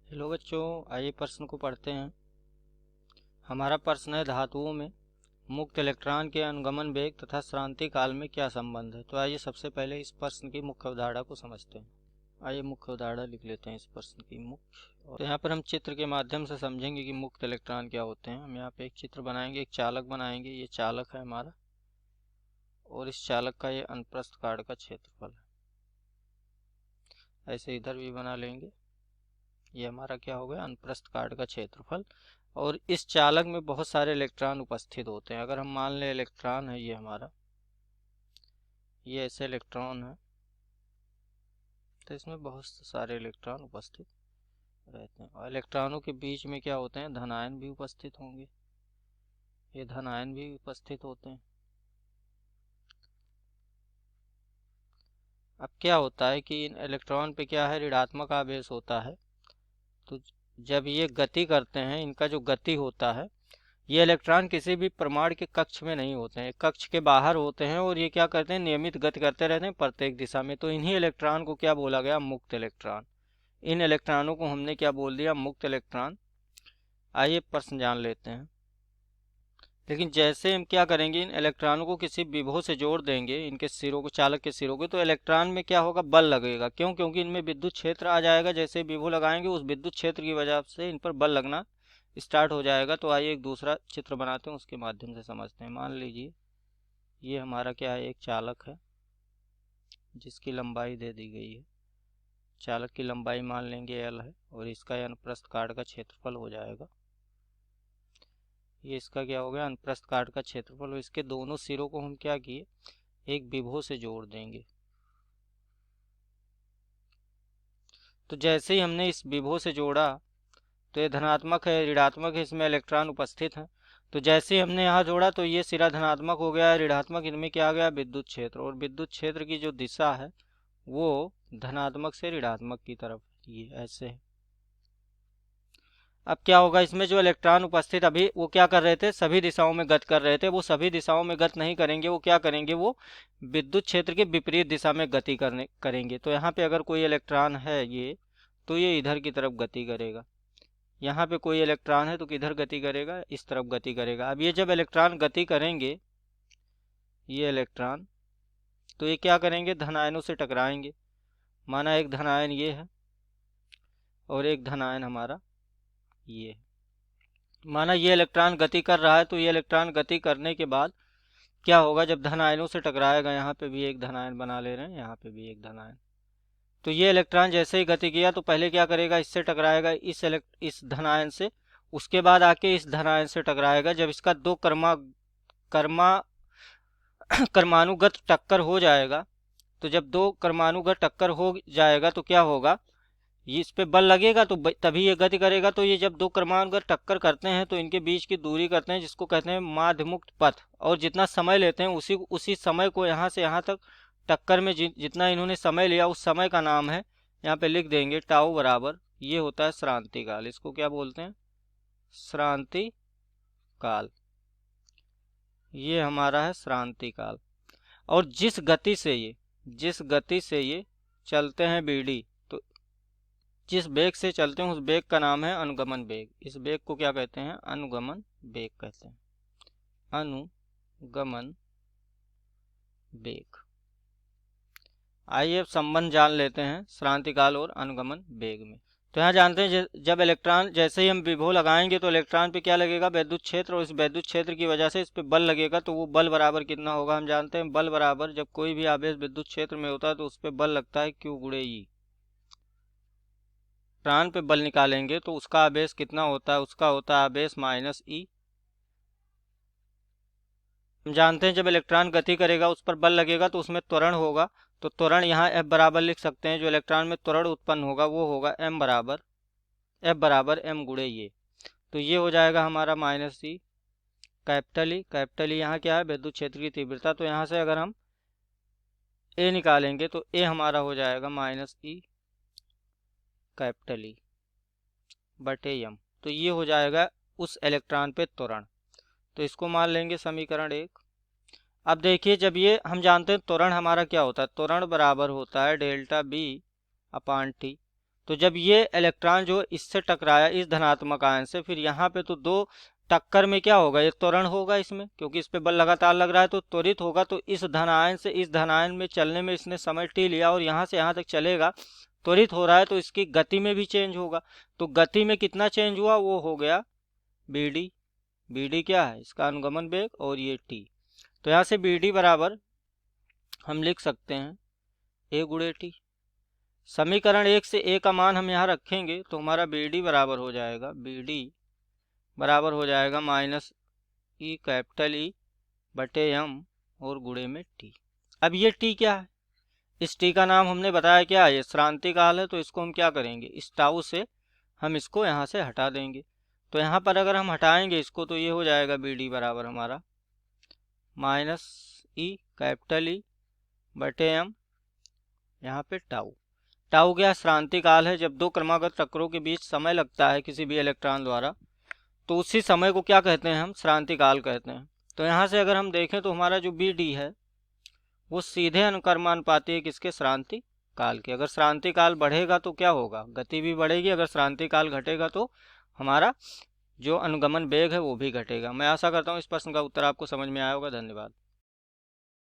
Hello बच्चों, आइए प्रश्न को पढ़ते हैं। हमारा प्रश्न है, धातुओं में मुक्त इलेक्ट्रॉन के अनुगमन वेग तथा श्रांति काल में क्या संबंध है। तो आइए सबसे पहले इस प्रश्न की मुख्य अवधारणा को समझते हैं। आइए मुख्य अवधारणा लिख लेते हैं इस प्रश्न की मुख्य। और यहाँ पर हम चित्र के माध्यम से समझेंगे कि मुक्त इलेक्ट्रॉन क्या होते हैं। हम यहाँ पे एक चित्र बनाएंगे, एक चालक बनाएंगे। ये चालक है हमारा और इस चालक का ये अनुप्रस्थ काट का क्षेत्रफल है। ऐसे इधर भी बना लेंगे। ये हमारा क्या हो गया, अनुप्रस्थ काट का क्षेत्रफल। और इस चालक में बहुत सारे इलेक्ट्रॉन उपस्थित होते हैं। अगर हम मान लें इलेक्ट्रॉन है ये हमारा, ये ऐसे इलेक्ट्रॉन है, तो इसमें बहुत सारे इलेक्ट्रॉन उपस्थित रहते हैं। और इलेक्ट्रॉनों के बीच में क्या होते हैं, धनायन भी उपस्थित होंगे। ये धनायन भी उपस्थित होते हैं। अब क्या होता है कि इन इलेक्ट्रॉन पे क्या है, ऋणात्मक आवेश होता है। तो जब ये गति करते हैं, इनका जो गति होता है, ये इलेक्ट्रॉन किसी भी परमाणु के कक्ष में नहीं होते हैं, कक्ष के बाहर होते हैं। और ये क्या करते हैं, नियमित गति करते रहते हैं प्रत्येक दिशा में। तो इन्हीं इलेक्ट्रॉन को क्या बोला गया, मुक्त इलेक्ट्रॉन। इन इलेक्ट्रॉनों को हमने क्या बोल दिया, मुक्त इलेक्ट्रॉन। आइए प्रश्न जान लेते हैं। लेकिन जैसे हम क्या करेंगे, इन इलेक्ट्रॉनों को किसी विभव से जोड़ देंगे, इनके सिरों को, चालक के सिरों को, तो इलेक्ट्रॉन में क्या होगा, बल लगेगा। क्यों? क्योंकि इनमें विद्युत क्षेत्र आ जाएगा। जैसे विभव लगाएंगे, उस विद्युत क्षेत्र की वजह से इन पर बल लगना स्टार्ट हो जाएगा। तो आइए एक दूसरा चित्र बनाते हैं, उसके माध्यम से समझते हैं। मान लीजिए ये हमारा क्या है, एक चालक है जिसकी लंबाई दे दी गई है। चालक की लंबाई मान लेंगे L है और इसका अनुप्रस्थ काट का क्षेत्रफल हो जाएगा। ये इसका क्या हो गया, अनुप्रस्थ काट का क्षेत्रफल। और इसके दोनों सिरों को हम क्या किए, एक विभव से जोड़ देंगे। तो जैसे ही हमने इस विभव से जोड़ा, तो ये धनात्मक है, ऋणात्मक है, इसमें इलेक्ट्रॉन उपस्थित हैं। तो जैसे ही हमने यहाँ जोड़ा, तो ये सिरा धनात्मक हो गया, ऋणात्मक, इनमें क्या आ गया, विद्युत क्षेत्र। और विद्युत क्षेत्र की जो दिशा है वो धनात्मक से ऋणात्मक की तरफ, ये ऐसे है। अब क्या होगा, इसमें जो इलेक्ट्रॉन उपस्थित, अभी वो क्या कर रहे थे, सभी दिशाओं में गति कर रहे थे। वो सभी दिशाओं में गति नहीं करेंगे, वो क्या करेंगे, वो विद्युत क्षेत्र के विपरीत दिशा में गति करेंगे। तो यहाँ पे अगर कोई इलेक्ट्रॉन है ये, तो ये इधर की तरफ गति करेगा। यहाँ पे कोई इलेक्ट्रॉन है तो किधर गति करेगा, इस तरफ गति करेगा। अब ये जब इलेक्ट्रॉन गति करेंगे, ये इलेक्ट्रॉन, तो ये क्या करेंगे, धनायनों से टकराएंगे। माना एक धनायन ये है और एक धनायन हमारा ये है। माना ये इलेक्ट्रॉन गति कर रहा है, तो ये इलेक्ट्रॉन गति करने के बाद क्या होगा, जब धन आयनों से टकराएगा, यहाँ पे भी एक धन आयन बना ले रहे हैं, यहाँ पे भी एक धन आयन। तो ये इलेक्ट्रॉन जैसे ही गति किया, तो पहले क्या करेगा, इससे टकराएगा, इस धन आयन से। उसके बाद आके इस धन आयन से टकराएगा। जब इसका दो कर्मानुगत टक्कर हो जाएगा, तो जब दो कर्मानुगत टक्कर हो जाएगा, तो क्या होगा, ये इस पे बल लगेगा, तो तभी ये गति करेगा। तो ये जब दो क्रमांक टक्कर करते हैं, तो इनके बीच की दूरी करते हैं, जिसको कहते हैं माध्यमुक्त पथ। और जितना समय लेते हैं, उसी समय को यहाँ से यहाँ तक टक्कर में जितना इन्होंने समय लिया, उस समय का नाम है, यहाँ पे लिख देंगे टाउ बराबर, ये होता है श्रांति काल। इसको क्या बोलते हैं, श्रांति काल। ये हमारा है श्रांति काल। और जिस गति से ये चलते हैं बीडी, जिस वेग से चलते हैं, उस वेग का नाम है अनुगमन वेग। इस वेग को क्या कहते हैं, अनुगमन वेग कहते हैं। अनुगमन वेग। आइए अब संबंध जान लेते हैं श्रांति काल और अनुगमन वेग में। तो यहाँ जानते हैं, जब इलेक्ट्रॉन, जैसे ही हम विभव लगाएंगे, तो इलेक्ट्रॉन पे क्या लगेगा, विद्युत क्षेत्र। और इस विद्युत क्षेत्र की वजह से इस पे बल लगेगा। तो वो बल बराबर कितना होगा, हम जानते हैं, बल बराबर, जब कोई भी आवेश विद्युत क्षेत्र में होता है, तो उस पर बल लगता है Q गुणे E। इलेक्ट्रॉन पे बल निकालेंगे तो उसका आवेश कितना होता है, उसका होता है आवेश -E। हम जानते हैं, जब इलेक्ट्रॉन गति करेगा, उस पर बल लगेगा, तो उसमें त्वरण होगा। तो त्वरण यहाँ F बराबर लिख सकते हैं। जो इलेक्ट्रॉन में त्वरण उत्पन्न होगा वो होगा F बराबर M गुणे ये। तो ये हो जाएगा हमारा -E। कैपिटल E यहाँ क्या है, विद्युत क्षेत्र की तीव्रता। तो यहाँ से अगर हम A निकालेंगे, तो A हमारा हो जाएगा -E कैपिटल E बटे M। तो ये हो जाएगा उस इलेक्ट्रॉन पे त्वरण। तो इसको मान लेंगे समीकरण 1। अब देखिए, जब ये, हम जानते हैं त्वरण हमारा क्या होता है, त्वरण बराबर होता है डेल्टा B/T। तो जब ये इलेक्ट्रॉन जो इससे टकराया इस धनात्मक आयन से, फिर यहाँ पे तो दो टक्कर में क्या होगा, एक त्वरण होगा इसमें, क्योंकि इस पे बल लगातार लग रहा है तो त्वरित होगा। तो इस धन आयन से इस धन आयन में चलने में इसने समय टी लिया और यहाँ से यहाँ तक चलेगा, त्वरित हो रहा है, तो इसकी गति में भी चेंज होगा। तो गति में कितना चेंज हुआ, वो हो गया बी डी। बी डी क्या है, इसका अनुगमन वेग, और ये टी। तो यहाँ से बी डी बराबर हम लिख सकते हैं ए गुणे टी। समीकरण 1 से ए का मान हम यहाँ रखेंगे तो हमारा बी डी बराबर हो जाएगा, बी डी बराबर हो जाएगा माइनस ई कैपिटल ई बटे एम और गुणे में टी। अब ये टी क्या है, इस टी का नाम हमने बताया क्या है, ये श्रांति काल है। तो इसको हम क्या करेंगे, इस टाउ से हम इसको यहाँ से हटा देंगे। तो यहाँ पर अगर हम हटाएंगे इसको तो ये हो जाएगा बी डी बराबर हमारा माइनस ई कैपिटल ई बटे एम, यहाँ पे टाउ। टाउ क्या, श्रांति काल है। जब दो क्रमागत चक्रों के बीच समय लगता है किसी भी इलेक्ट्रॉन द्वारा, तो उसी समय को क्या कहते हैं, हम श्रांति काल कहते हैं। तो यहाँ से अगर हम देखें तो हमारा जो बी डी है वो सीधे अनुक्रमानुपाती है किसके, श्रांति काल के। अगर श्रांति काल बढ़ेगा तो क्या होगा, गति भी बढ़ेगी। अगर श्रांति काल घटेगा तो हमारा जो अनुगमन वेग है वो भी घटेगा। मैं आशा करता हूँ इस प्रश्न का उत्तर आपको समझ में आया होगा। धन्यवाद।